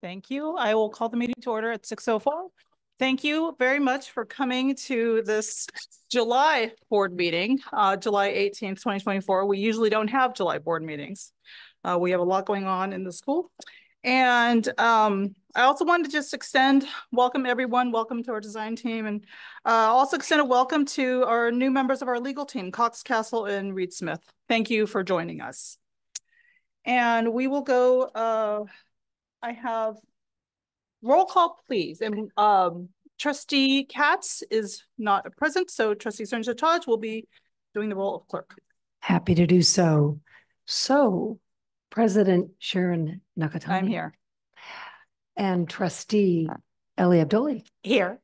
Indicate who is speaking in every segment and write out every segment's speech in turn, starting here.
Speaker 1: Thank you. I will call the meeting to order at 6:04. Thank you very much for coming to this July board meeting, July 18th, 2024. We usually don't have July board meetings. We have a lot going on in the school. And I also wanted to just welcome everyone, welcome to our design team, and also extend a welcome to our new members of our legal team, Cox Castle and Reed Smith. Thank you for joining us. And we will go, I have roll call, please. And Trustee Katz is not present, so Trustee Cernsa-Taj will be doing the role of clerk.
Speaker 2: Happy to do so. So, President Sharon Nakatani.
Speaker 1: I'm here.
Speaker 2: And Trustee Ellie Abdoli.
Speaker 1: Here.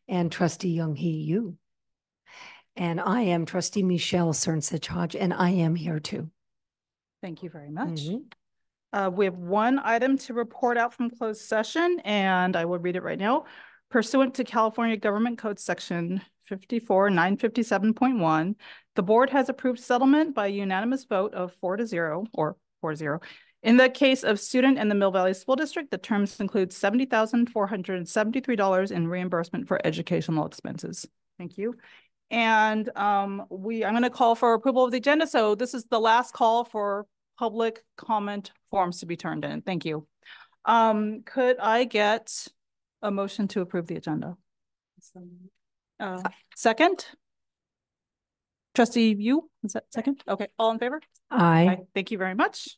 Speaker 2: And Trustee Young-Hee Yu. And I am Trustee Michelle Cernsa-Taj, and I am here too.
Speaker 1: Thank you very much. We have one item to report out from closed session, and I will read it right now. Pursuant to California Government Code Section 54-957.1, the board has approved settlement by unanimous vote of 4-0. In the case of student in the Mill Valley School District, the terms include $70,473 in reimbursement for educational expenses. Thank you. And I'm going to call for approval of the agenda. So this is the last call for public comment forms to be turned in. Thank you. Could I get a motion to approve the agenda? Second? Trustee Yu, is that second? Okay, all in favor?
Speaker 2: Aye.
Speaker 1: Thank you very much.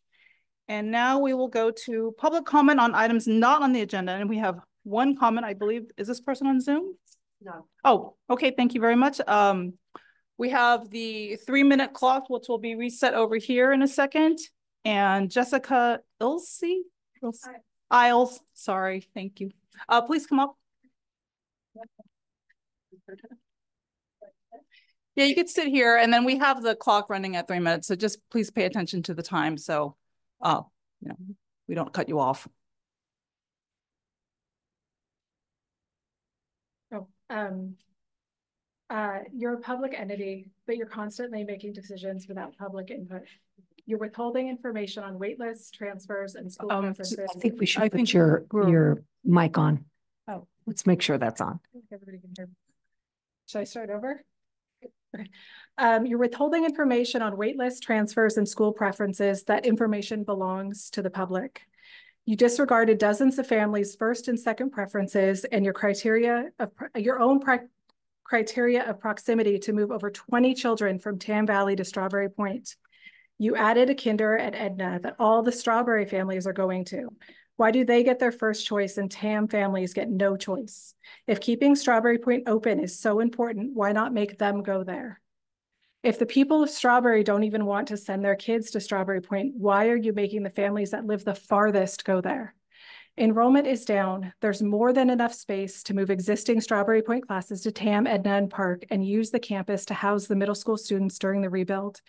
Speaker 1: And now we will go to public comment on items not on the agenda. And we have one comment, I believe. Is this person on Zoom?
Speaker 3: No.
Speaker 1: Oh, okay, thank you very much. We have the 3-minute clock, which will be reset over here in a second. And Jessica Isles, sorry, thank you. Please come up. Yeah, you could sit here, and then we have the clock running at 3 minutes. So just please pay attention to the time, so we don't cut you off.
Speaker 3: You're a public entity, but you're constantly making decisions without public input. You're withholding information on wait lists, transfers, and school preferences.
Speaker 2: I think we should put your mic on.
Speaker 3: Oh,
Speaker 2: let's make sure that's on.
Speaker 3: Everybody can hear. Should I start over? Okay. You're withholding information on wait lists, transfers, and school preferences. That information belongs to the public. You disregarded dozens of families' first and second preferences and your criteria of proximity to move over 20 children from Tam Valley to Strawberry Point. You added a kinder at Edna that all the Strawberry families are going to. Why do they get their first choice and Tam families get no choice? If keeping Strawberry Point open is so important, why not make them go there? If the people of Strawberry don't even want to send their kids to Strawberry Point, why are you making the families that live the farthest go there? Enrollment is down. There's more than enough space to move existing Strawberry Point classes to Tam, Edna, and Park and use the campus to house the middle school students during the rebuild.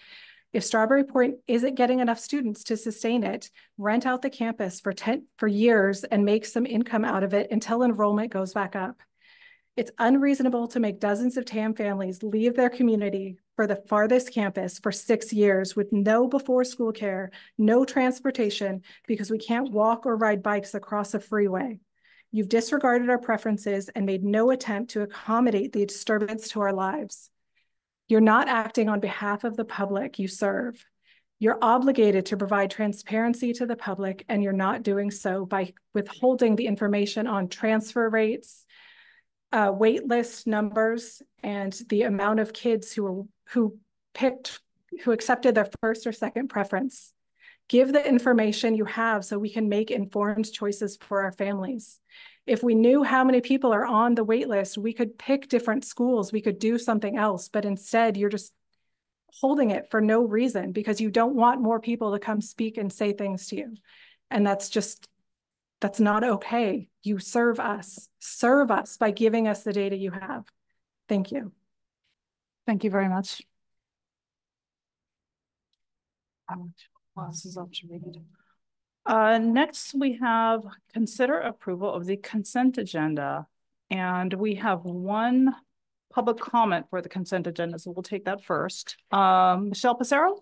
Speaker 3: If Strawberry Point isn't getting enough students to sustain it, rent out the campus for years and make some income out of it until enrollment goes back up. It's unreasonable to make dozens of Tam families leave their community for the farthest campus for 6 years with no before school care, no transportation, because we can't walk or ride bikes across a freeway. You've disregarded our preferences and made no attempt to accommodate the disturbance to our lives. You're not acting on behalf of the public you serve. You're obligated to provide transparency to the public, and you're not doing so by withholding the information on transfer rates, wait list numbers, and the amount of kids who accepted their first or second preference. Give the information you have so we can make informed choices for our families. If we knew how many people are on the wait list, we could pick different schools, we could do something else, but instead you're just holding it for no reason because you don't want more people to come speak and say things to you. And that's not okay. You serve us by giving us the data you have. Thank you.
Speaker 1: Thank you very much. Next, we have consider approval of the consent agenda. And we have one public comment for the consent agenda, so we'll take that first. Michelle Passero?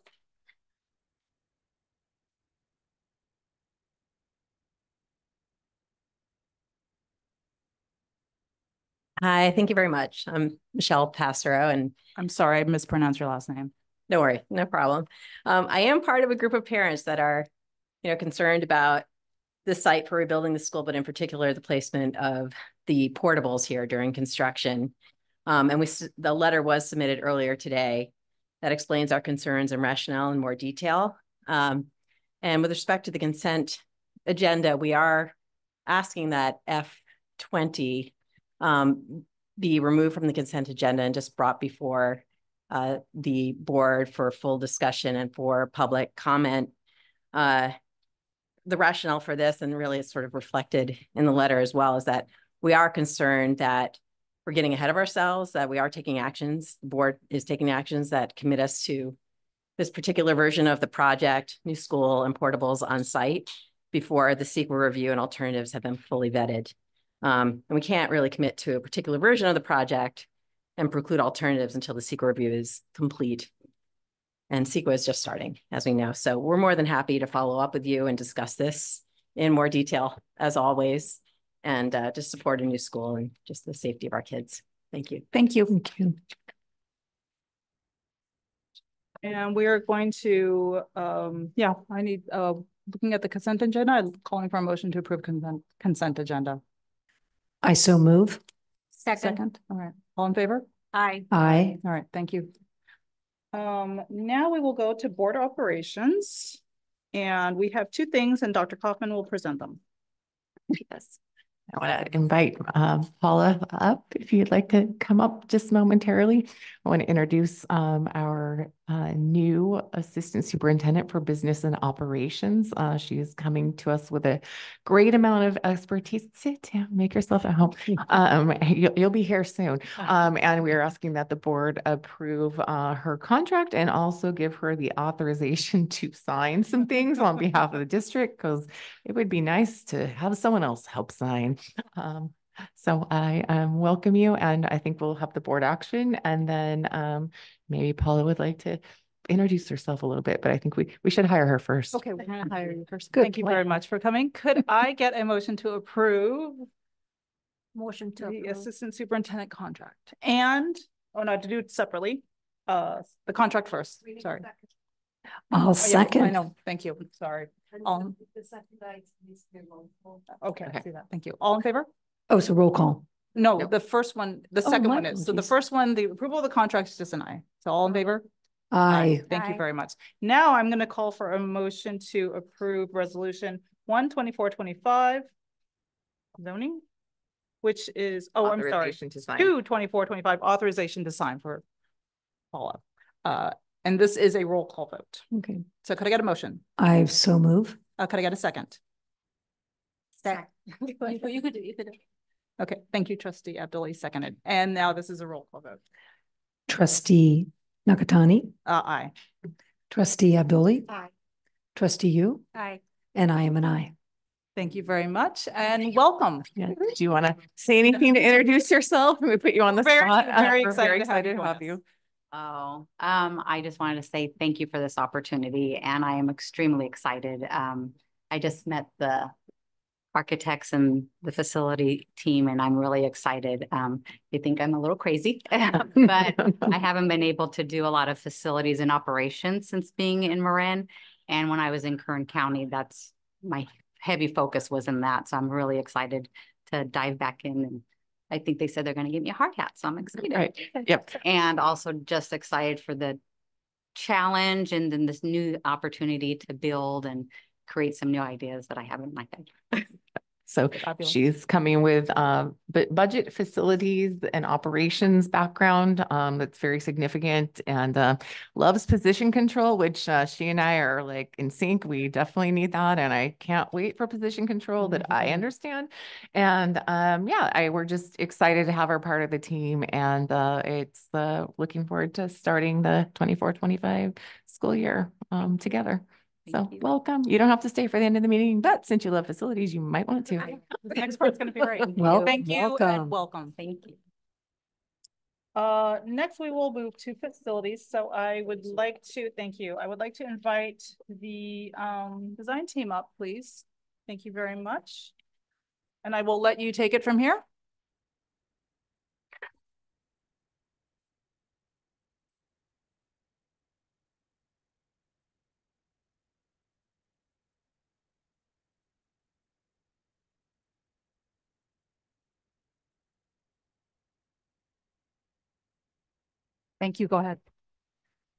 Speaker 4: Hi, thank you very much. I'm Michelle Passero, and
Speaker 1: I'm sorry, I mispronounced your last name.
Speaker 4: don't worry, no problem. I am part of a group of parents that are, concerned about the site for rebuilding the school, but in particular, the placement of the portables here during construction. And the letter was submitted earlier today that explains our concerns and rationale in more detail. And with respect to the consent agenda, we are asking that F20 be removed from the consent agenda and just brought before the board for full discussion and for public comment. The rationale for this, and really it's sort of reflected in the letter as well, is that we are concerned that we're getting ahead of ourselves, that we are taking actions. The board is taking actions that commit us to this particular version of the project, new school and portables on site, before the CEQA review and alternatives have been fully vetted. And we can't really commit to a particular version of the project and preclude alternatives until the CEQA review is complete. And CEQA is just starting, as we know. So we're more than happy to follow up with you and discuss this in more detail, as always, and just support a new school and just the safety of our kids. Thank you.
Speaker 1: Thank you.
Speaker 2: Thank you.
Speaker 1: And we are going to, I need, looking at the consent agenda, I'm calling for a motion to approve consent agenda.
Speaker 2: I so move.
Speaker 1: Second. All right. All in favor?
Speaker 5: Aye.
Speaker 2: Aye.
Speaker 1: All right. Thank you. Now we will go to board operations. And we have two things and Dr. Kaufman will present them.
Speaker 6: Yes. I want to invite Paula up if you'd like to come up just momentarily. I want to introduce our new Assistant Superintendent for Business and Operations. She is coming to us with a great amount of expertise. Sit down, make yourself at home. You'll be here soon. And we are asking that the board approve her contract and also give her the authorization to sign some things on behalf of the district, because it would be nice to have someone else help sign. So I welcome you, and I think we'll have the board action, and then maybe Paula would like to introduce herself a little bit, but I think we should hire her first.
Speaker 1: Okay, we're going to hire you first.
Speaker 2: Good
Speaker 1: Thank you
Speaker 2: plan.
Speaker 1: very much for coming. Could I get a motion to approve
Speaker 5: Motion to
Speaker 1: the
Speaker 5: approve.
Speaker 1: assistant superintendent contract? And, oh no, to do it separately. The contract first, sorry.
Speaker 2: I'll
Speaker 1: Oh, yeah, I
Speaker 2: second.
Speaker 1: know, thank you, sorry. Okay, I see that, thank you. All in favor?
Speaker 2: Oh, so roll call.
Speaker 1: No,
Speaker 6: Nope.
Speaker 1: the first one, the
Speaker 2: Oh,
Speaker 1: second
Speaker 2: my
Speaker 1: one is. So the
Speaker 2: apologies.
Speaker 1: first one, the approval of the contract is just an aye. So all in favor?
Speaker 2: Aye.
Speaker 1: Thank you
Speaker 5: Aye.
Speaker 1: very much. Now I'm going to call for a motion to approve resolution 1/24/25 zoning, which is, oh, I'm sorry,
Speaker 6: Authorization to sign.
Speaker 1: 2/24/25 authorization to sign for Paula. And this is a roll call vote.
Speaker 2: Okay.
Speaker 1: So could I get a motion?
Speaker 2: I so move.
Speaker 1: Could I get a second?
Speaker 5: You could do.
Speaker 1: Okay, thank you, trustee Abdulli, seconded. And now this is a roll call vote.
Speaker 2: Trustee Nakatani,
Speaker 1: Aye.
Speaker 2: trustee Abdulli,
Speaker 5: Aye.
Speaker 2: trustee you,
Speaker 5: Aye.
Speaker 2: and I am an aye.
Speaker 1: Thank you very much and welcome.
Speaker 6: Yeah. Do you want to say anything to introduce yourself? We put you on the
Speaker 1: Very-
Speaker 6: spot.
Speaker 1: very
Speaker 6: We're
Speaker 1: excited to have you
Speaker 6: to
Speaker 1: join
Speaker 6: have
Speaker 1: us.
Speaker 6: you.
Speaker 7: Oh, I just wanted to say thank you for this opportunity, and I am extremely excited. I just met the architects and the facility team, and I'm really excited. They think I'm a little crazy, but I haven't been able to do a lot of facilities and operations since being in Marin. And when I was in Kern County, that's my heavy focus was in that. So I'm really excited to dive back in, and I think they said they're going to give me a hard hat. So I'm excited.
Speaker 6: Right. Yep.
Speaker 7: And also just excited for the challenge and then this new opportunity to build and create some new ideas that I have in my head.
Speaker 6: So
Speaker 1: Fabulous.
Speaker 6: she's coming with budget, facilities and operations background that's very significant, and loves position control, which she and I are like in sync. We definitely need that, and I can't wait for position control that I understand. And we're just excited to have her part of the team, and it's looking forward to starting the 24-25 school year together. So
Speaker 7: you.
Speaker 6: welcome. You don't have to stay for the end of the meeting, but since you love facilities, you might want to.
Speaker 1: The next part's going to be great.
Speaker 2: Well,
Speaker 1: Thank you and
Speaker 2: welcome.
Speaker 1: welcome.
Speaker 7: Thank you.
Speaker 1: Next we will move to facilities. So I would like to, thank you. I would like to invite the design team up, please. Thank you very much. And I will let you take it from here. Thank you. Go ahead.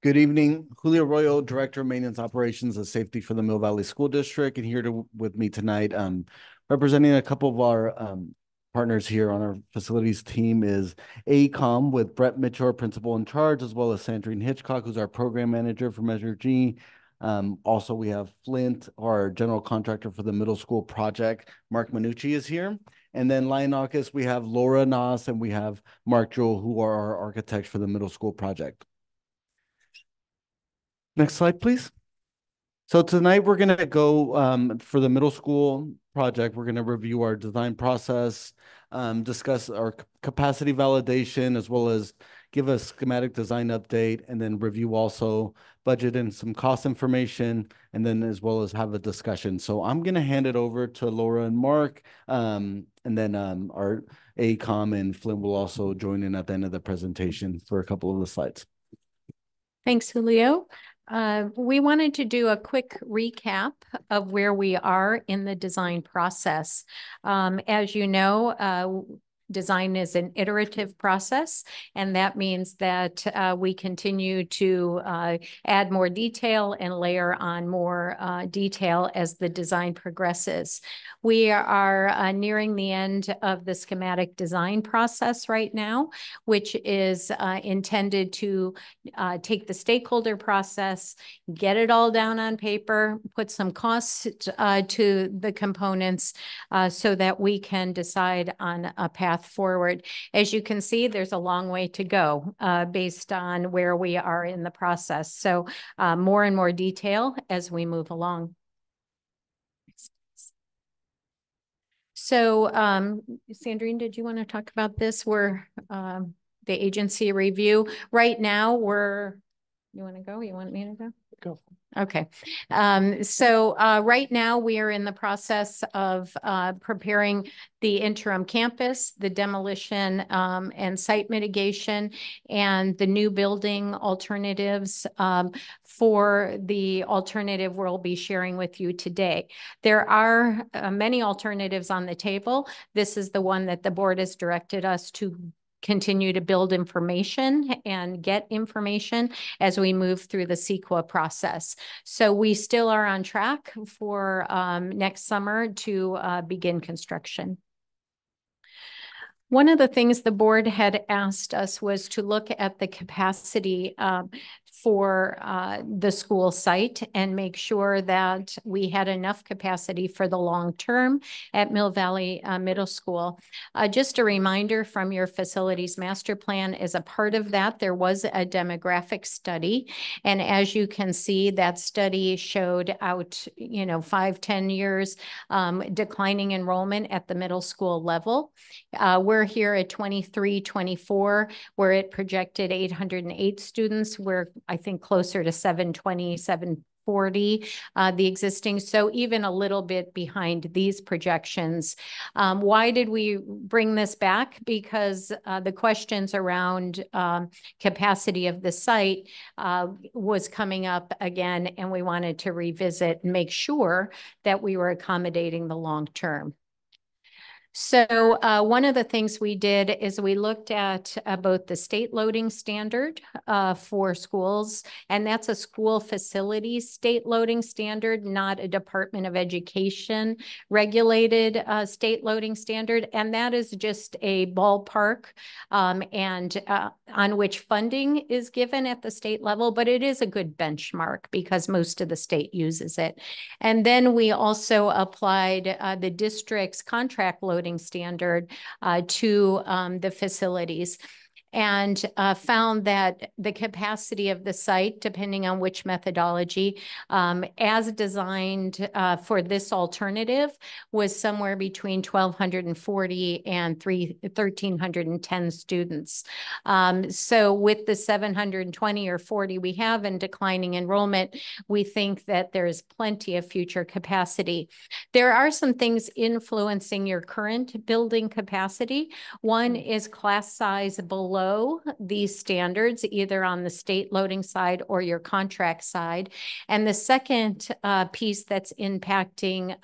Speaker 8: Good evening, Julio Arroyo, Director of Maintenance Operations and Safety for the Mill Valley School District, and here with me tonight, representing a couple of our partners here on our facilities team is AECOM with Brett Mitchell, Principal in Charge, as well as Sandrine Hitchcock, who's our Program Manager for Measure G. Also, we have Flint, our General Contractor for the Middle School Project. Mark Manucci is here. And then Lionakis, we have Laura Nas and we have Mark Jewell, who are our architects for the Middle School Project. Next slide, please. So tonight we're going to go for the middle school project. We're going to review our design process, discuss our capacity validation, as well as give a schematic design update, and then review also budget and some cost information, and then as well as have a discussion. So I'm going to hand it over to Laura and Mark, and then our AECOM and Flynn will also join in at the end of the presentation for a couple of the slides.
Speaker 9: Thanks, Julio. We wanted to do a quick recap of where we are in the design process. As you know, design is an iterative process, and that means that we continue to add more detail and layer on more detail as the design progresses. We are nearing the end of the schematic design process right now, which is intended to take the stakeholder process, get it all down on paper, put some costs to the components so that we can decide on a path forward. As you can see, there's a long way to go based on where we are in the process. So more and more detail as we move along. So Sandrine, did you want to talk about this? We're the agency review. Right now, you want to go? You want me to go?
Speaker 8: Go.
Speaker 9: Okay. So right now we are in the process of preparing the interim campus, the demolition and site mitigation, and the new building alternatives for the alternative we'll be sharing with you today. There are many alternatives on the table. This is the one that the board has directed us to continue to build information and get information as we move through the CEQA process. So we still are on track for next summer to begin construction. One of the things the board had asked us was to look at the capacity for the school site and make sure that we had enough capacity for the long term at Mill Valley Middle School. Just a reminder from your facilities master plan, as a part of that, there was a demographic study. And as you can see, that study showed out, 5-10 years declining enrollment at the middle school level. We're here at 23-24, where it projected 808 students. We're, I think, closer to 720, 740, the existing. So even a little bit behind these projections. Why did we bring this back? Because the questions around capacity of the site was coming up again, and we wanted to revisit and make sure that we were accommodating the long term. So one of the things we did is we looked at both the state loading standard for schools, and that's a school facilities state loading standard, not a Department of Education regulated state loading standard. And that is just a ballpark and on which funding is given at the state level, but it is a good benchmark because most of the state uses it. And then we also applied the district's contract loading standard to the facilities, and found that the capacity of the site, depending on which methodology, as designed for this alternative, was somewhere between 1,240 and 1,310 students. So with the 720 or 40 we have in declining enrollment, we think that there is plenty of future capacity. There are some things influencing your current building capacity. One is class size below below these standards, either on the state loading side or your contract side. And the second piece that's impacting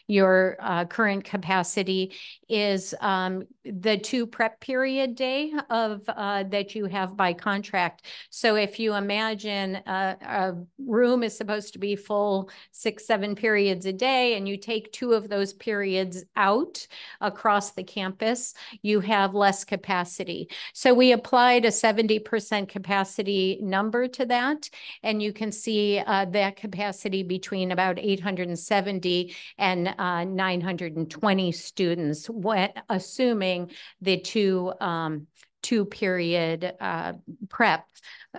Speaker 9: your current capacity is the 2 prep period day of that you have by contract. So if you imagine a room is supposed to be full 6-7 periods a day, and you take 2 of those periods out across the campus, you have less capacity. So we applied a 70% capacity number to that, and you can see that capacity between about 870 and 920 students, when assuming the 2-period prep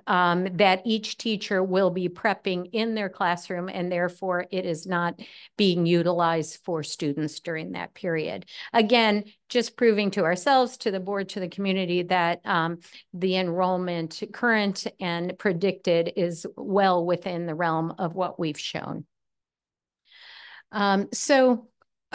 Speaker 9: that each teacher will be prepping in their classroom, and therefore it is not being utilized for students during that period. Again, just proving to ourselves, to the board, to the community that the enrollment current and predicted is well within the realm of what we've shown. So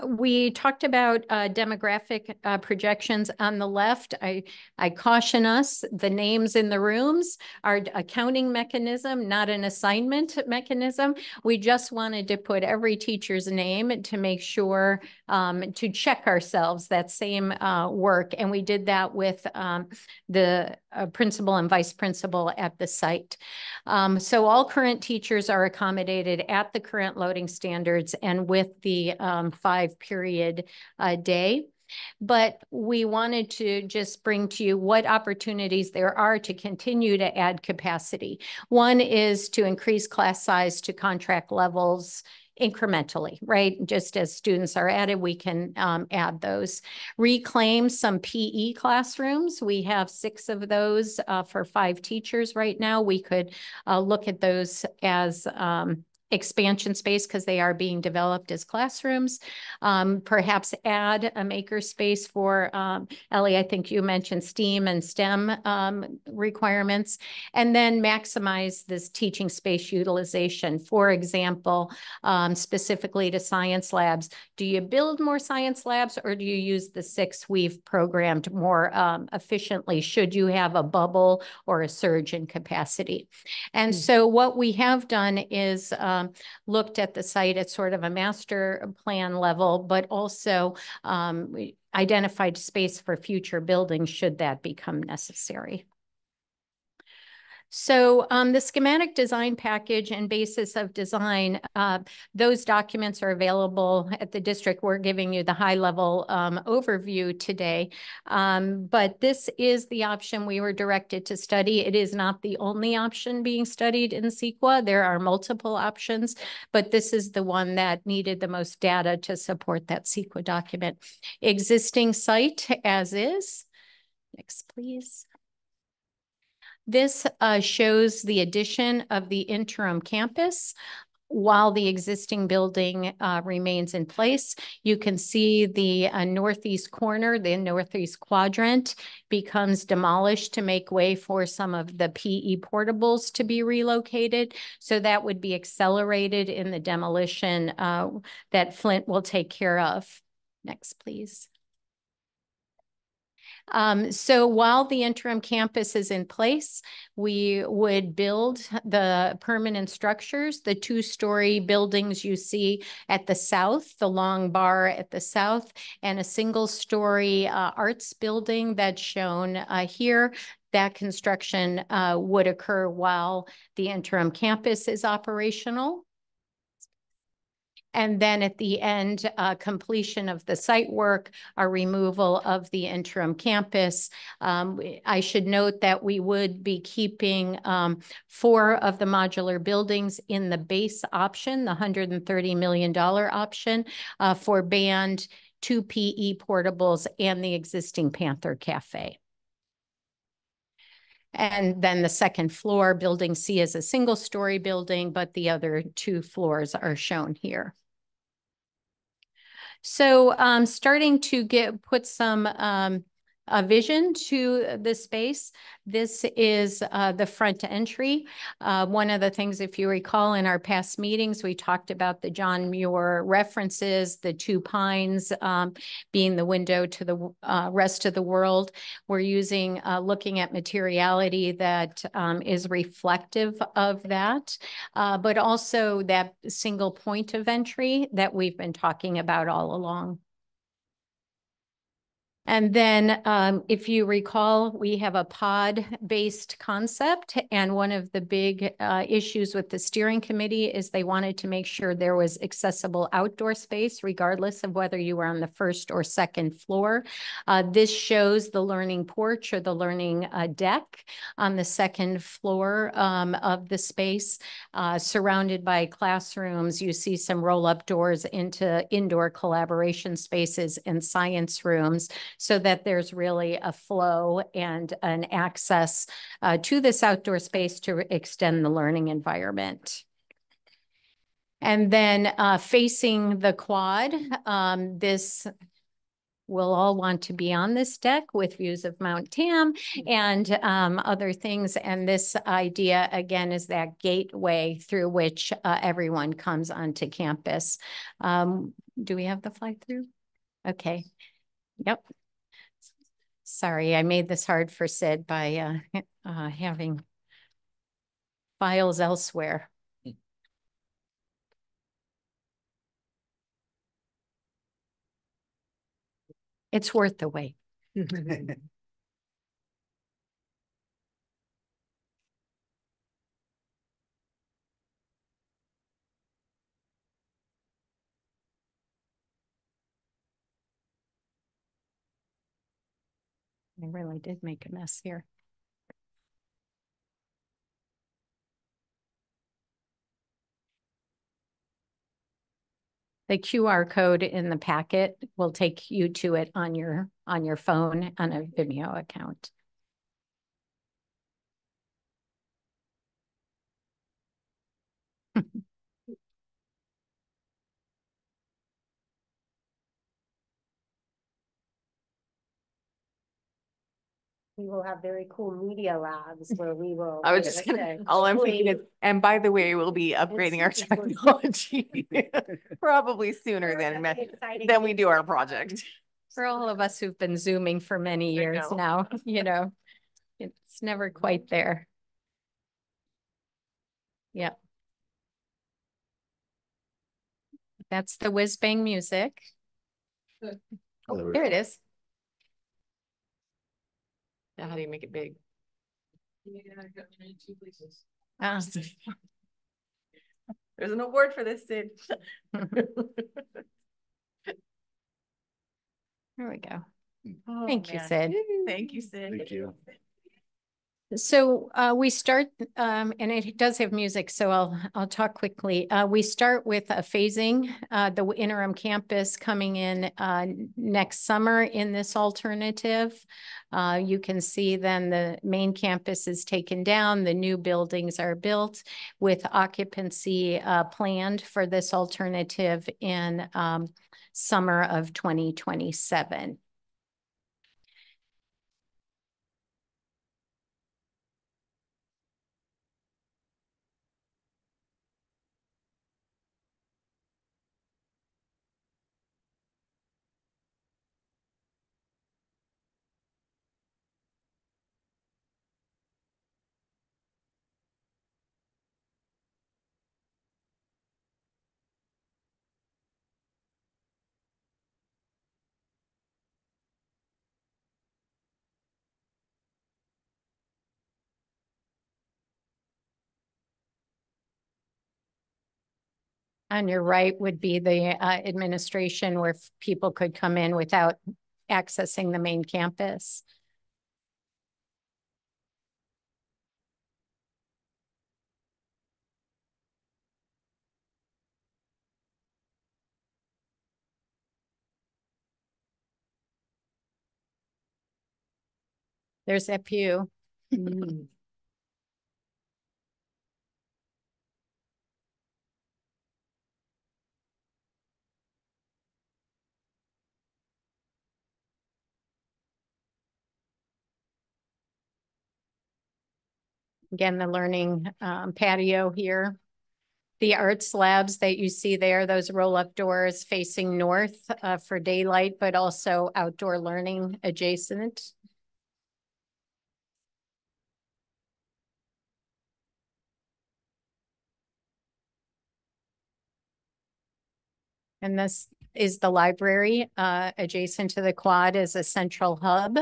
Speaker 9: we talked about demographic projections on the left. I caution us, the names in the rooms are a counting mechanism, not an assignment mechanism. We just wanted to put every teacher's name to make sure, to check ourselves, that same work. And we did that with the principal and vice principal at the site. So all current teachers are accommodated at the current loading standards and with the 5-period day. But we wanted to just bring to you what opportunities there are to continue to add capacity. One is to increase class size to contract levels incrementally, right? Just as students are added, we can add those. Reclaim some PE classrooms. We have 6 of those for 5 teachers right now. We could look at those as expansion space because they are being developed as classrooms. Perhaps add a maker space for, Ellie, I think you mentioned STEAM and STEM requirements, and then maximize this teaching space utilization. For example, specifically to science labs, do you build more science labs or do you use the 6 we've programmed more efficiently should you have a bubble or a surge in capacity? And so what we have done is looked at the site at sort of a master plan level, but also we identified space for future buildings should that become necessary. So the schematic design package and basis of design, those documents are available at the district. We're giving you the high level overview today, but this is the option we were directed to study. It is not the only option being studied in CEQA. There are multiple options, but this is the one that needed the most data to support that CEQA document. Existing site as is. Next, please. This shows the addition of the interim campus while the existing building remains in place. You can see the northeast corner, the northeast quadrant becomes demolished to make way for some of the PE portables to be relocated. So that would be accelerated in the demolition that Flint will take care of. Next, please. So while the interim campus is in place, we would build the permanent structures, the 2-story buildings you see at the south, the long bar at the south, and a 1-story arts building that's shown here. That construction would occur while the interim campus is operational. And then at the end, completion of the site work, a removal of the interim campus. I should note that we would be keeping 4 of the modular buildings in the base option, the $130 million option for band, 2 PE portables, and the existing Panther Cafe. And then the second floor, building C, is a 1-story building, but the other 2 floors are shown here. So starting to put some vision to the space. This is the front entry. One of the things, if you recall, in our past meetings, we talked about the John Muir references, the two pines being the window to the rest of the world. We're using, looking at materiality that is reflective of that, but also that single point of entry that we've been talking about all along. And then if you recall, we have a pod-based concept. And one of the big issues with the steering committee is they wanted to make sure there was accessible outdoor space, regardless of whether you were on the first or second floor. This shows the learning porch or the learning deck on the second floor of the space, surrounded by classrooms. You see some roll-up doors into indoor collaboration spaces and science rooms, so that there's really a flow and an access to this outdoor space to extend the learning environment. And then facing the quad, this will all want to be on this deck with views of Mount Tam and other things. And this idea, again, is that gateway through which everyone comes onto campus. Do we have the fly through? Okay. Yep. Sorry, I made this hard for Sid by having files elsewhere. It's worth the wait. I really did make a mess here. The QR code in the packet will take you to it on your phone on a Vimeo account.
Speaker 5: We will have very cool media labs where we will.
Speaker 6: I was just gonna, all I'm thinking is, and by the way, we'll be upgrading our technology probably sooner than we do our project.
Speaker 9: For all of us who've been Zooming for many years now, you know, it's never quite there. Yep. That's the whiz bang music. Oh, there it is.
Speaker 6: Now, how do you make it big? There's an award for this, Sid.
Speaker 9: There we go.
Speaker 6: Oh,
Speaker 9: Thank you,
Speaker 6: man.
Speaker 9: Sid.
Speaker 6: Thank you, Sid.
Speaker 8: Thank you.
Speaker 9: So we start, and it does have music, so I'll talk quickly. We start with a phasing, the interim campus coming in next summer in this alternative. You can see then the main campus is taken down, the new buildings are built with occupancy planned for this alternative in summer of 2027. On your right would be the administration where people could come in without accessing the main campus. There's FU. Again, the learning patio here. The arts labs that you see there, those roll-up doors facing north for daylight, but also outdoor learning adjacent. And this is the library adjacent to the quad as a central hub.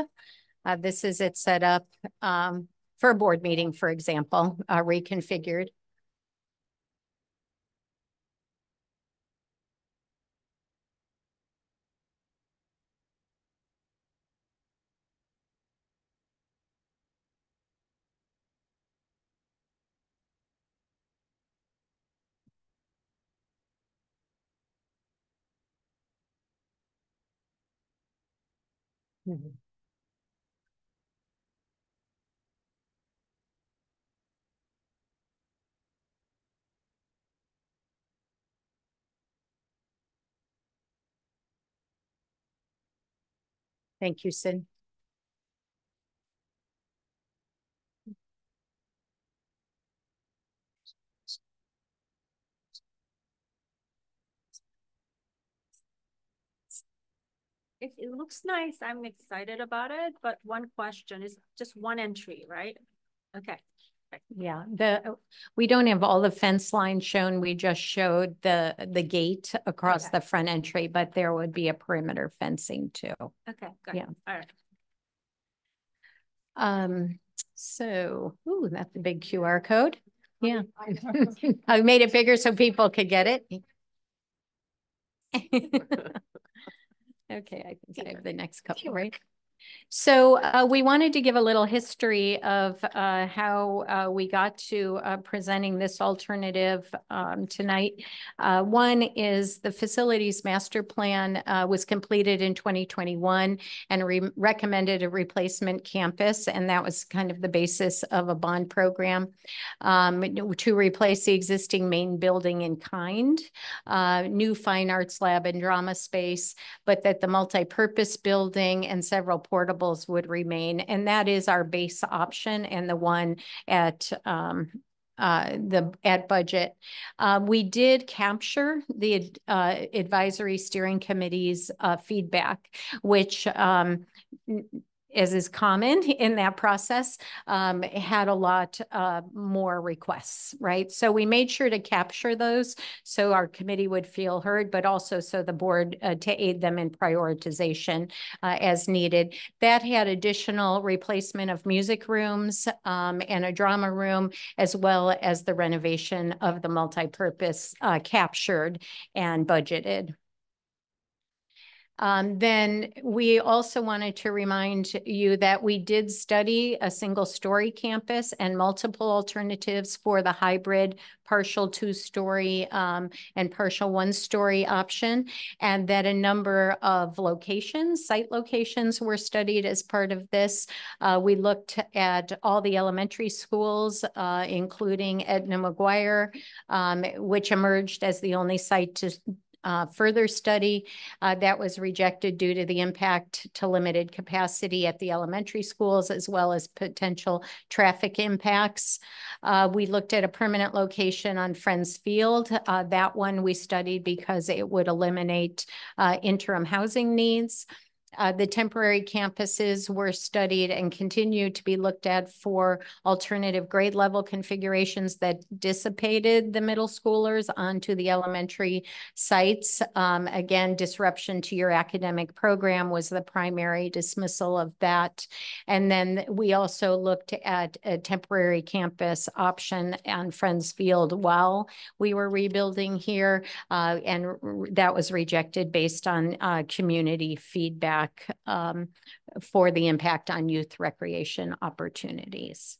Speaker 9: This is it set up for a board meeting, for example, reconfigured. Mm-hmm. Thank you, Sid.
Speaker 10: It looks nice. I'm excited about it, but one question is just one entry, right? Okay.
Speaker 9: Yeah, we don't have all the fence lines shown. We just showed the gate across the front entry, but there would be a perimeter fencing too.
Speaker 10: Okay, good.
Speaker 9: Yeah.
Speaker 10: All right.
Speaker 9: So, ooh, that's a big QR code. Yeah. I made it bigger so people could get it. Okay, I think I have the next couple, right? So we wanted to give a little history of how we got to presenting this alternative tonight. One is the facilities master plan was completed in 2021 and recommended a replacement campus, and that was kind of the basis of a bond program to replace the existing main building in kind, new fine arts lab and drama space, but that the multi-purpose building and several portables would remain. And that is our base option and the one at budget. We did capture the advisory steering committee's feedback, which as is common in that process, had a lot more requests, right? So we made sure to capture those so our committee would feel heard, but also so the board to aid them in prioritization as needed. That had additional replacement of music rooms and a drama room, as well as the renovation of the multipurpose captured and budgeted. Then we also wanted to remind you that we did study a single-story campus and multiple alternatives for the hybrid partial two-story and partial one-story option, and that a number of site locations were studied as part of this. We looked at all the elementary schools, including Edna McGuire, which emerged as the only site to further study. That was rejected due to the impact to limited capacity at the elementary schools, as well as potential traffic impacts. We looked at a permanent location on Friends Field. That one we studied because it would eliminate interim housing needs. The temporary campuses were studied and continue to be looked at for alternative grade level configurations that dissipated the middle schoolers onto the elementary sites. Again, disruption to your academic program was the primary dismissal of that. And then we also looked at a temporary campus option on Friends Field while we were rebuilding here, and that was rejected based on community feedback for the impact on youth recreation opportunities.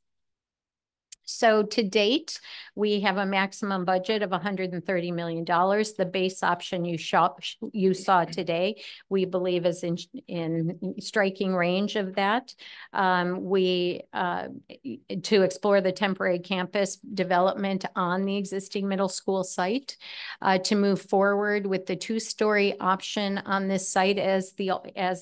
Speaker 9: So to date, we have a maximum budget of $130 million. The base option you saw today, we believe is in striking range of that. To explore the temporary campus development on the existing middle school site, to move forward with the two-story option on this site as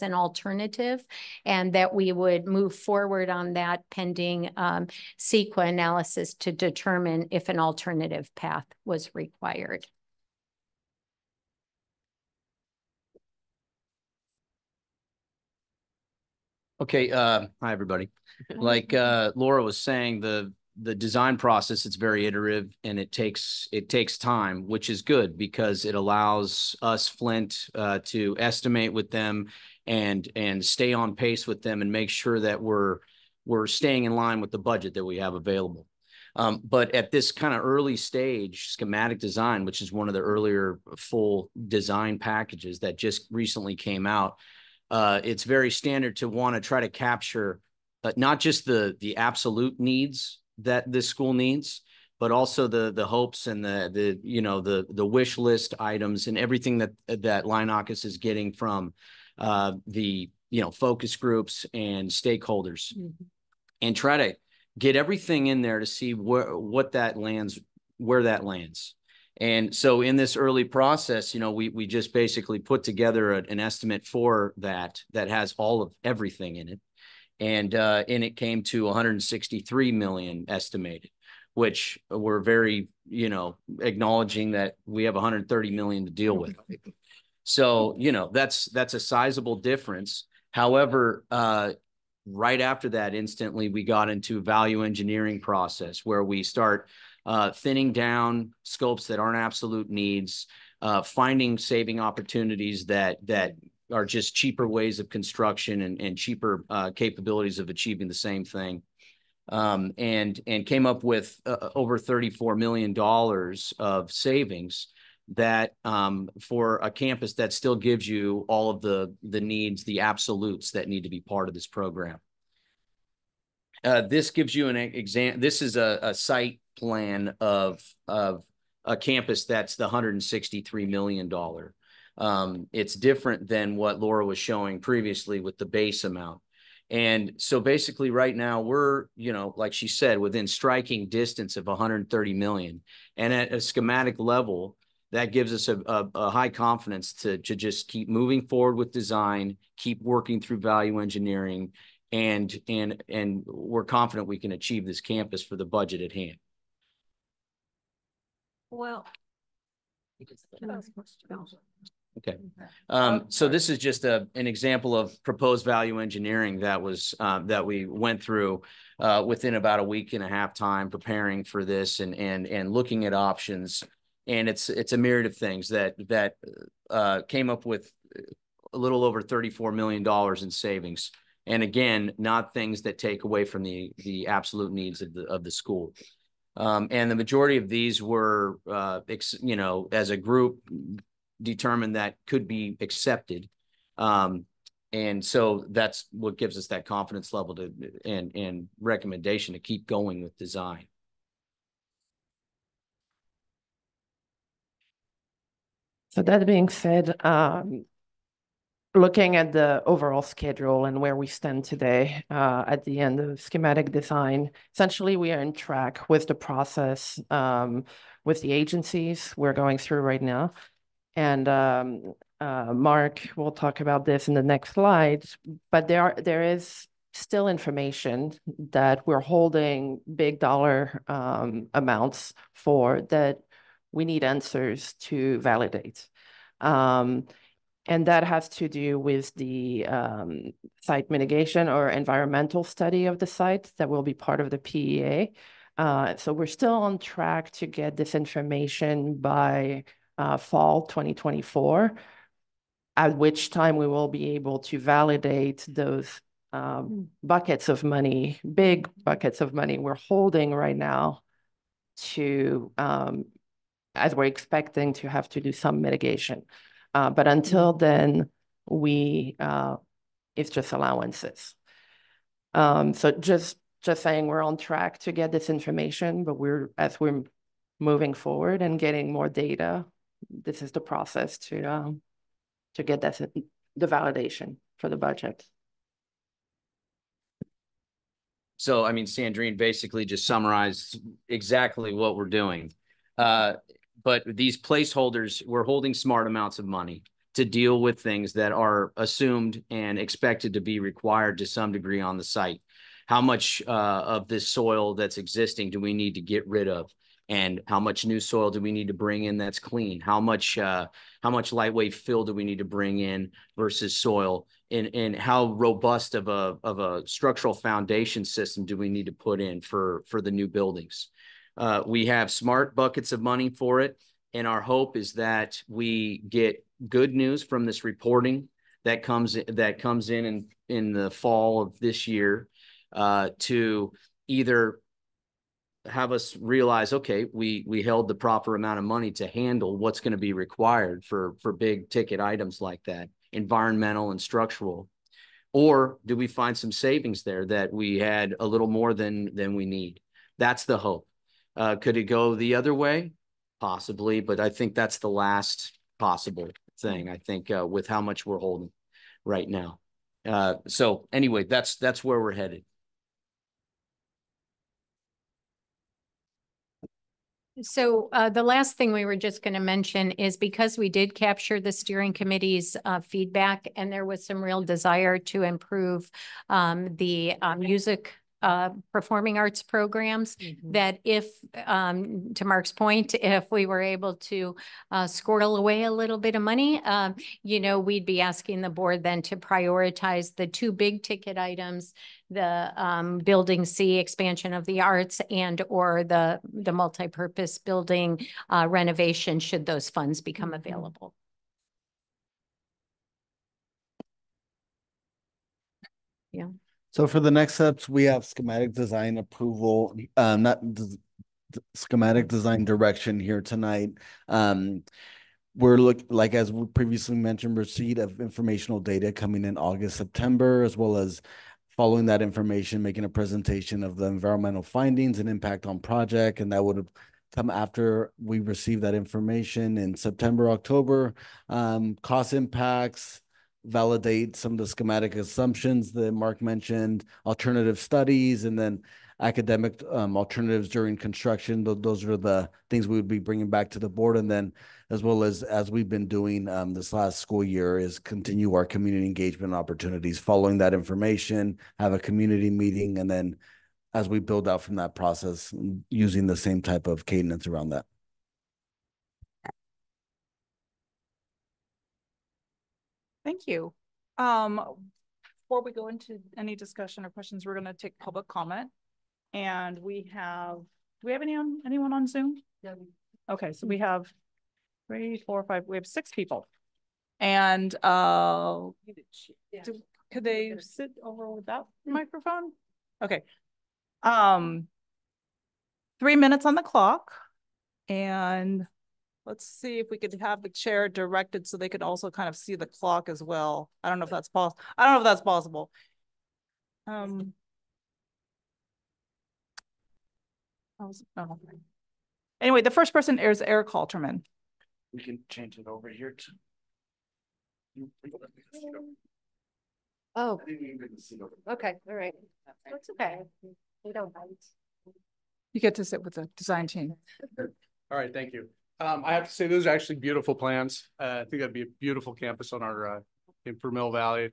Speaker 9: an alternative, and that we would move forward on that pending CEQA analysis analysis to determine if an alternative path was required.
Speaker 11: Okay, hi, everybody. Like Laura was saying, the design process, it's very iterative and it takes time, which is good because it allows us, Flint, to estimate with them and stay on pace with them and make sure that we're staying in line with the budget that we have available. But at this kind of early stage, schematic design, which is one of the earlier full design packages that just recently came out, it's very standard to want to try to capture not just the absolute needs that this school needs, but also the hopes and the wish list items and everything that Lionakis is getting from the focus groups and stakeholders, and try to get everything in there to see where that lands. And so in this early process, we just basically put together an estimate for that has all of everything in it. And it came to 163 million estimated, which we're very, acknowledging that we have 130 million to deal with. So, that's a sizable difference. However, right after that, instantly, we got into value engineering process where we start thinning down scopes that aren't absolute needs, finding saving opportunities that are just cheaper ways of construction and cheaper capabilities of achieving the same thing, and came up with over $34 million of savings that for a campus that still gives you all of the needs, the absolutes that need to be part of this program. This gives you an example. This is a site plan of a campus that's the $163 million. It's different than what Laura was showing previously with the base amount. And so basically right now we're, like she said, within striking distance of 130 million. And at a schematic level, that gives us a high confidence to just keep moving forward with design, keep working through value engineering, and we're confident we can achieve this campus for the budget at hand.
Speaker 10: Well,
Speaker 11: okay. So this is just an example of proposed value engineering that was that we went through within about a week and a half time preparing for this and looking at options. And it's a myriad of things that came up with a little over $34 million in savings. And again, not things that take away from the absolute needs of the school. And the majority of these were, as a group, determined that could be accepted. And so that's what gives us that confidence level and recommendation to keep going with design.
Speaker 6: So that being said, looking at the overall schedule and where we stand today at the end of schematic design, essentially we are on track with the process with the agencies we're going through right now. And Mark will talk about this in the next slides, but there is still information that we're holding big dollar amounts for that we need answers to validate. And that has to do with the site mitigation or environmental study of the site that will be part of the PEA. So we're still on track to get this information by fall 2024, at which time we will be able to validate those buckets of money, big buckets of money we're holding right now to, as we're expecting to have to do some mitigation. But until then, it's just allowances. So just saying we're on track to get this information, but as we're moving forward and getting more data, this is the process to get the validation for the budget.
Speaker 11: So, I mean, Sandrine basically just summarized exactly what we're doing. But these placeholders, we're holding smart amounts of money to deal with things that are assumed and expected to be required to some degree on the site. How much of this soil that's existing do we need to get rid of? And how much new soil do we need to bring in that's clean? How much lightweight fill do we need to bring in versus soil? And how robust of a structural foundation system do we need to put in for the new buildings? We have smart buckets of money for it. And our hope is that we get good news from this reporting that comes in the fall of this year, to either have us realize, okay, we held the proper amount of money to handle what's going to be required for big ticket items like that, environmental and structural, or do we find some savings there that we had a little more than we need? That's the hope. Could it go the other way? Possibly, but I think that's the last possible thing, I think, with how much we're holding right now. So anyway, that's where we're headed.
Speaker 9: So the last thing we were just going to mention is because we did capture the steering committee's feedback, and there was some real desire to improve the music performing arts programs, that if, to Mark's point, if we were able to squirrel away a little bit of money, you know, we'd be asking the board then to prioritize the two big ticket items, the building C expansion of the arts and or the multi-purpose building renovation, should those funds become available. Yeah.
Speaker 8: So for the next steps, we have schematic design approval, schematic design direction here tonight. We're like, as we previously mentioned, receipt of informational data coming in August, September, as well as following that information, making a presentation of the environmental findings and impact on project. And that would come after we receive that information in September, October. Cost impacts, validate some of the schematic assumptions that Mark mentioned, alternative studies, and then academic alternatives during construction. Those are the things we would be bringing back to the board. And then as well as we've been doing this last school year, is continue our community engagement opportunities following that information, have a community meeting, and then as we build out from that process, using the same type of cadence around that.
Speaker 1: Thank you. Before we go into any discussion or questions, we're going to take public comment. And we have, do we have anyone on Zoom? No. Okay, so we have 3, 4, 5, we have 6 people. And could they sit over with that microphone? Okay. 3 minutes on the clock. And let's see if we could have the chair directed so they could also kind of see the clock as well. I don't know if that's possible. I don't know if that's possible. Anyway, the first person is Eric Halterman.
Speaker 12: We can change it over here to.
Speaker 5: Oh, okay, all right. That's okay. We don't bite.
Speaker 1: You get to sit with the design team.
Speaker 12: All right, thank you. I have to say, those are actually beautiful plans. I think that'd be a beautiful campus on our for Mill Valley.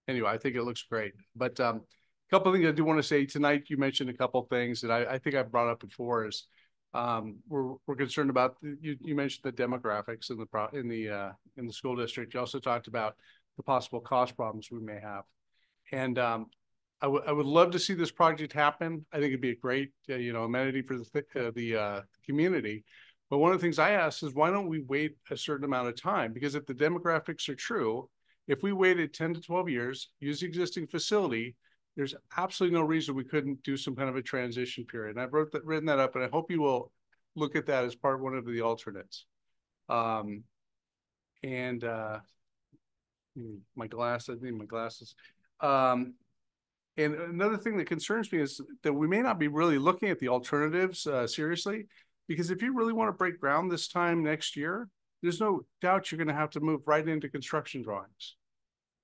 Speaker 12: Anyway, I think it looks great. But a couple of things I do want to say tonight. You mentioned a couple of things that I think I've brought up before. Is we're concerned about. You mentioned the demographics in the school district. You also talked about the possible cost problems we may have, and I would love to see this project happen. I think it'd be a great amenity for the community. But one of the things I asked is, why don't we wait a certain amount of time? Because if the demographics are true, if we waited 10 to 12 years, use the existing facility, there's absolutely no reason we couldn't do some kind of a transition period. And I've written that up, and I hope you will look at that as one of the alternates. My glasses. And another thing that concerns me is that we may not be really looking at the alternatives seriously, because if you really want to break ground this time next year, there's no doubt you're going to have to move right into construction drawings.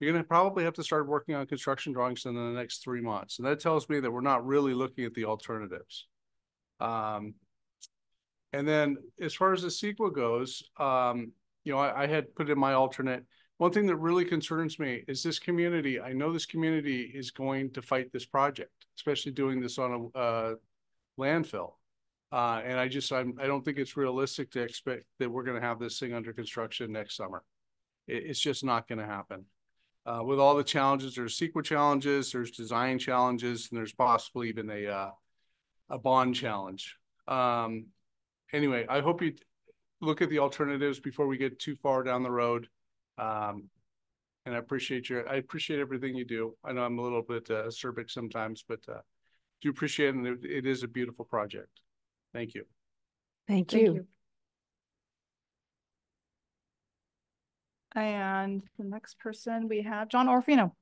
Speaker 12: You're going to probably have to start working on construction drawings in the next 3 months. And that tells me that we're not really looking at the alternatives. And then as far as the CEQA goes, I had put in my alternate. One thing that really concerns me is this community. I know this community is going to fight this project, especially doing this on a landfill. And I don't think it's realistic to expect that we're going to have this thing under construction next summer. It's just not going to happen. With all the challenges, there's CEQA challenges, there's design challenges, and there's possibly even a bond challenge. Anyway, I hope you look at the alternatives before we get too far down the road. And I appreciate everything you do. I know I'm a little bit acerbic sometimes, but do appreciate it, and it is a beautiful project. Thank you.
Speaker 2: Thank you.
Speaker 1: And the next person we have John Orfino.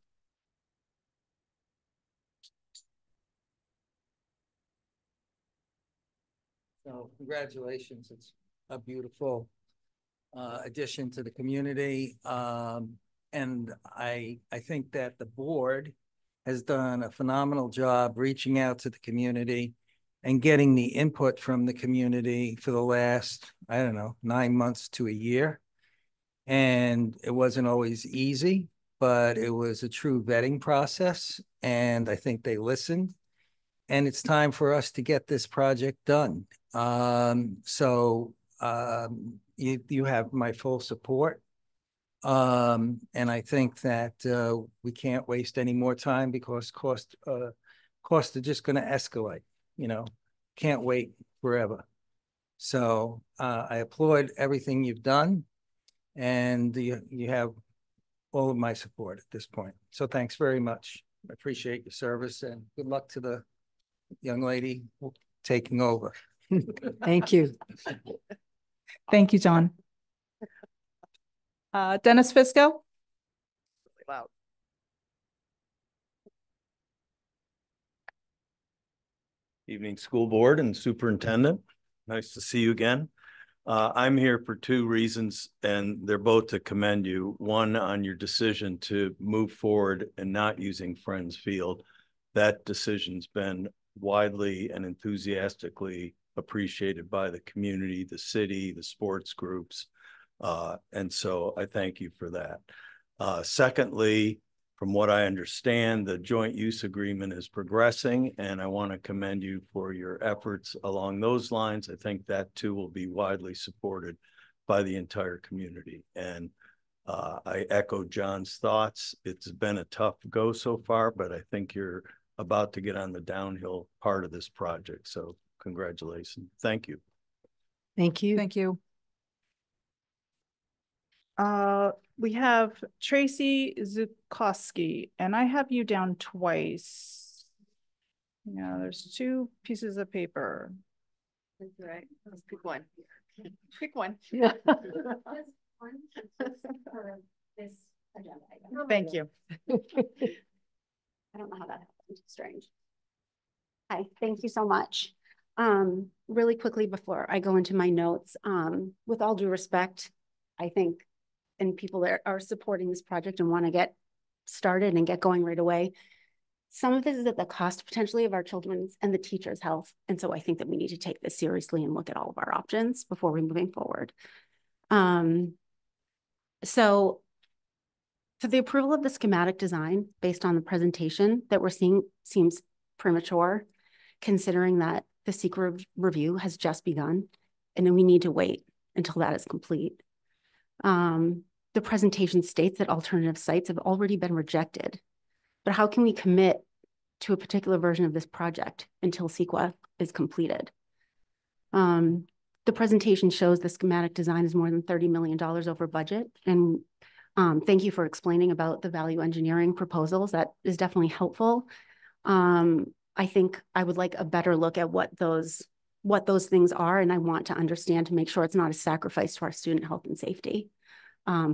Speaker 13: So congratulations. It's a beautiful addition to the community. And I think that the board has done a phenomenal job reaching out to the community and getting the input from the community for the last, I don't know, 9 months to a year. And it wasn't always easy, but it was a true vetting process. And I think they listened. And it's time for us to get this project done. You have my full support. And I think that we can't waste any more time because costs are just going to escalate, can't wait forever. So I applaud everything you've done, and you have all of my support at this point. So thanks very much. I appreciate your service, and good luck to the young lady taking over.
Speaker 2: Thank you.
Speaker 1: Thank you, John. Dennis Fisco.
Speaker 14: Wow. Evening, school board and superintendent. Nice to see you again. I'm here for two reasons, and they're both to commend you. One, on your decision to move forward and not using Friends Field. That decision's been widely and enthusiastically appreciated by the community, the city, the sports groups. And so I thank you for that. Secondly, from what I understand, the joint use agreement is progressing, and I want to commend you for your efforts along those lines. I think that too will be widely supported by the entire community. And I echo John's thoughts. It's been a tough go so far, but I think you're about to get on the downhill part of this project. So congratulations. Thank you.
Speaker 2: Thank you.
Speaker 1: Thank you. We have Tracy Zukowski, and I have you down twice. Yeah, there's 2 pieces of paper.
Speaker 5: That's right. Let's pick one. Pick one.
Speaker 1: Yeah.
Speaker 5: This agenda item.
Speaker 1: Thank you.
Speaker 5: I don't know how that happened. Strange. Hi, thank you so much. Really quickly before I go into my notes, with all due respect, I think, and people that are supporting this project and want to get started and get going right away, some of this is at the cost potentially of our children's and the teachers' health. And so I think that we need to take this seriously and look at all of our options before we're moving forward. So for the approval of the schematic design based on the presentation that we're seeing seems premature, considering that the CEQA review has just begun, and then we need to wait until that is complete. The presentation states that alternative sites have already been rejected, but how can we commit to a particular version of this project until CEQA is completed? The presentation shows the schematic design is more than $30 million over budget, and thank you for explaining about the value engineering proposals. That is definitely helpful. I think I would like a better look at what those things are, and I want to understand to make sure it's not a sacrifice to our student health and safety.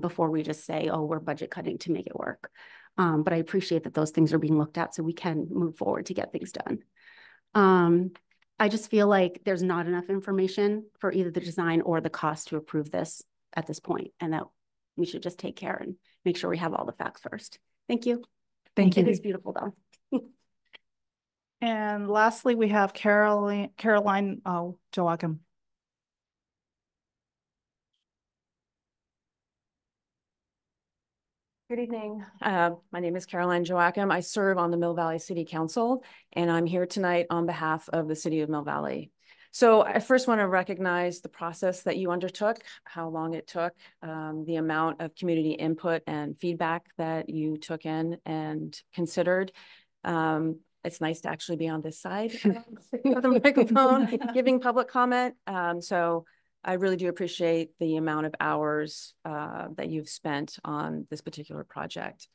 Speaker 5: Before we just say, oh, we're budget cutting to make it work. But I appreciate that those things are being looked at so we can move forward to get things done. I just feel like there's not enough information for either the design or the cost to approve this at this point, and that we should just take care and make sure we have all the facts first. Thank you.
Speaker 1: Thank you.
Speaker 5: It is beautiful though.
Speaker 1: And lastly, we have Caroline Joachim.
Speaker 15: Good evening. My name is Caroline Joachim. I serve on the Mill Valley City Council, and I'm here tonight on behalf of the City of Mill Valley. So I first want to recognize the process that you undertook, how long it took, the amount of community input and feedback that you took in and considered. It's nice to actually be on this side of the microphone, giving public comment. So I really do appreciate the amount of hours that you've spent on this particular project.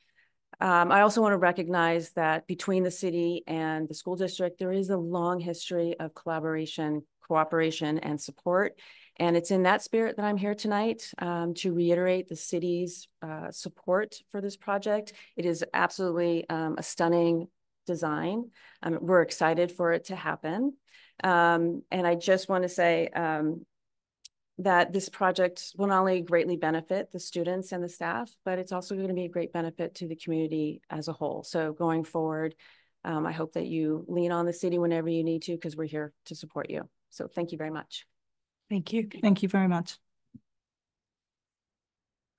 Speaker 15: I also want to recognize that between the city and the school district, there is a long history of collaboration, cooperation, and support. And it's in that spirit that I'm here tonight to reiterate the city's support for this project. It is absolutely a stunning design. We're excited for it to happen. And I just want to say, that this project will not only greatly benefit the students and the staff, but it's also going to be a great benefit to the community as a whole. So going forward, I hope that you lean on the city whenever you need to, because we're here to support you. So thank you very much.
Speaker 1: Thank you. Thank you very much.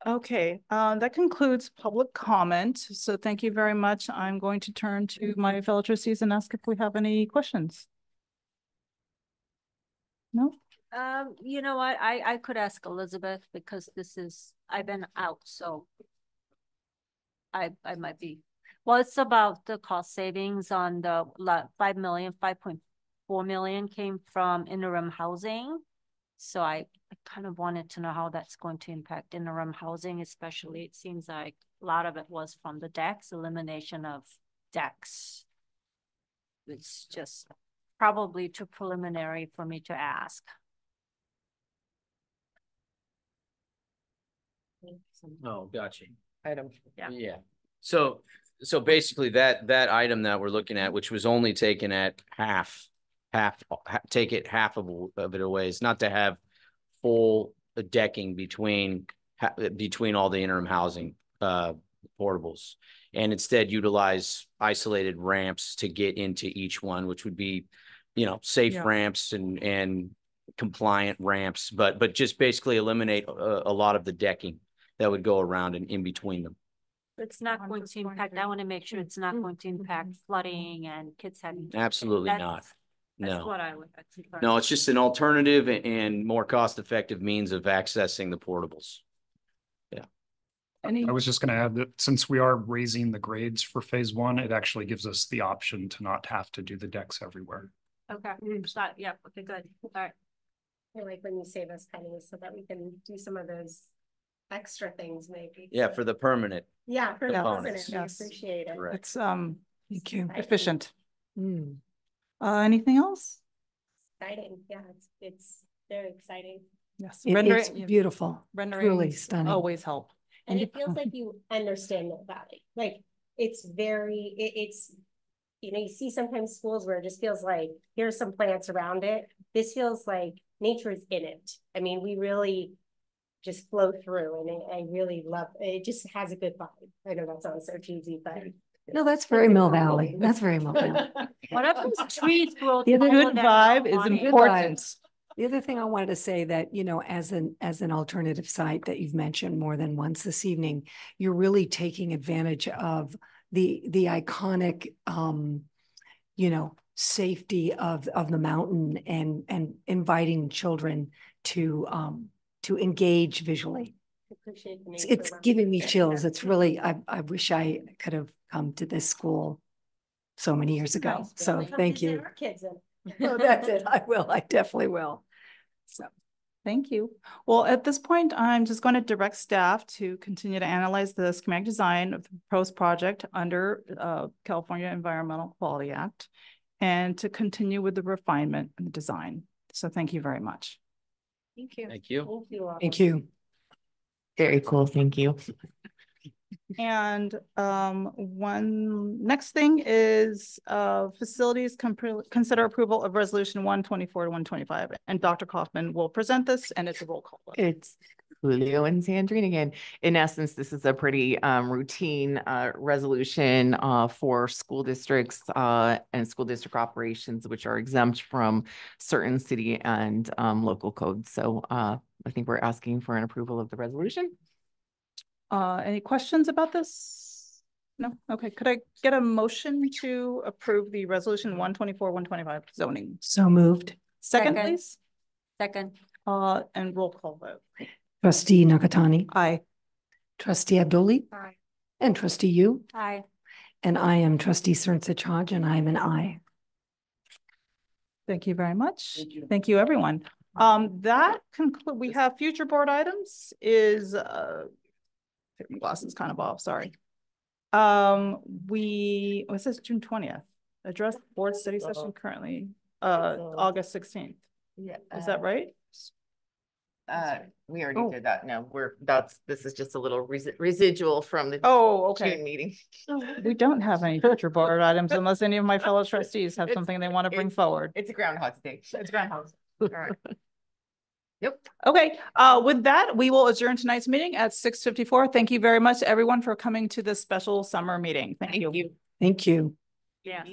Speaker 1: Okay, that concludes public comment. So thank you very much. I'm going to turn to my fellow trustees and ask if we have any questions. No?
Speaker 10: You know what, I could ask Elizabeth because I've been out, so I might be. Well, it's about the cost savings on the 5.4 million came from interim housing. So I kind of wanted to know how that's going to impact interim housing, especially it seems like a lot of it was from the decks, elimination of decks. It's just probably too preliminary for me to ask.
Speaker 11: Oh, gotcha.
Speaker 4: Item.
Speaker 11: Yeah. So basically that item that we're looking at, which was only taken at take it half of it away, is not to have full decking between all the interim housing portables, and instead utilize isolated ramps to get into each one, which would be, safe ramps and compliant ramps, but just basically eliminate a lot of the decking that would go around and in between them.
Speaker 10: It's not going to impact, I want to make sure it's not going to impact flooding and kids having.
Speaker 11: Absolutely not.
Speaker 10: That's
Speaker 11: No.
Speaker 10: what I would.
Speaker 11: No, it's just an alternative and more cost-effective means of accessing the portables. Yeah.
Speaker 16: I was just going to add that since we are raising the grades for phase one, it actually gives us the option to not have to do the decks everywhere.
Speaker 10: Okay. Yeah. Okay, good. All right.
Speaker 17: I like when you save us pennies so that we can do some of those extra things maybe.
Speaker 11: Yeah, for the permanent.
Speaker 17: Yeah, for the
Speaker 11: components.
Speaker 17: permanent. We appreciate it.
Speaker 11: Correct.
Speaker 1: It's thank you. Efficient.
Speaker 2: Mm.
Speaker 1: Anything else?
Speaker 17: Exciting. Yeah, it's very exciting.
Speaker 1: Yes.
Speaker 2: It's beautiful.
Speaker 1: Rendering
Speaker 2: Truly stunning.
Speaker 1: Always help.
Speaker 17: And it feels like you understand Mill Valley. Like it's very, it's, you see sometimes schools where it just feels like here's some plants around it. This feels like nature is in it. I mean, we really just flow through, and I really love it. It just has a good vibe. I know that sounds so cheesy, but
Speaker 2: no, that's very Mill Valley. That's very Mill Valley.
Speaker 10: What happens trees grow?
Speaker 1: The good vibe is important.
Speaker 2: The other thing I wanted to say that, as an alternative site that you've mentioned more than once this evening, you're really taking advantage of the iconic, safety of the mountain and inviting children to engage visually. It's giving me chills. It's really, I wish I could have come to this school so many years ago. So thank you. Oh, that's it. I will. I definitely will. So
Speaker 1: thank you. Well, at this point, I'm just going to direct staff to continue to analyze the schematic design of the proposed project under California Environmental Quality Act and to continue with the refinement and the design. So thank you very much.
Speaker 10: Thank you.
Speaker 11: Thank you.
Speaker 2: thank you.
Speaker 6: Very cool. Thank you.
Speaker 1: And one next thing is facilities consider approval of resolution 124 to 125. And Dr. Kaufman will present this, and it's a roll call.
Speaker 6: It's Julio and Sandrine again. In essence, this is a pretty routine resolution for school districts and school district operations, which are exempt from certain city and local codes. So I think we're asking for an approval of the resolution.
Speaker 1: Any questions about this? No? Okay, could I get a motion to approve the resolution 124-125 zoning?
Speaker 2: So moved.
Speaker 1: Second,
Speaker 10: Second.
Speaker 1: please.
Speaker 10: Second.
Speaker 1: And roll call vote.
Speaker 2: Trustee Nakatani,
Speaker 1: Aye.
Speaker 2: trustee Abdoli,
Speaker 10: Aye.
Speaker 2: and trustee Yu.
Speaker 10: Aye.
Speaker 2: And I am trustee Sernsichaj, Hodge, and I'm an aye.
Speaker 1: Thank you very much. Thank you, everyone. That conclude, we have future board items is, take my glasses kind of off, sorry. It says June 20th, address board study session currently, August 16th.
Speaker 6: Yeah.
Speaker 1: Is that right?
Speaker 6: We already did that. No, this is just a little residual from the
Speaker 1: okay.
Speaker 6: June meeting.
Speaker 1: We don't have any future board items unless any of my fellow trustees have something they want to bring forward.
Speaker 6: It's a Groundhog Day.
Speaker 1: It's Groundhog.
Speaker 6: All right. Yep.
Speaker 1: Okay, with that, we will adjourn tonight's meeting at 6:54. Thank you very much, everyone, for coming to this special summer meeting. Thank you.
Speaker 2: Thank you.
Speaker 1: Yeah.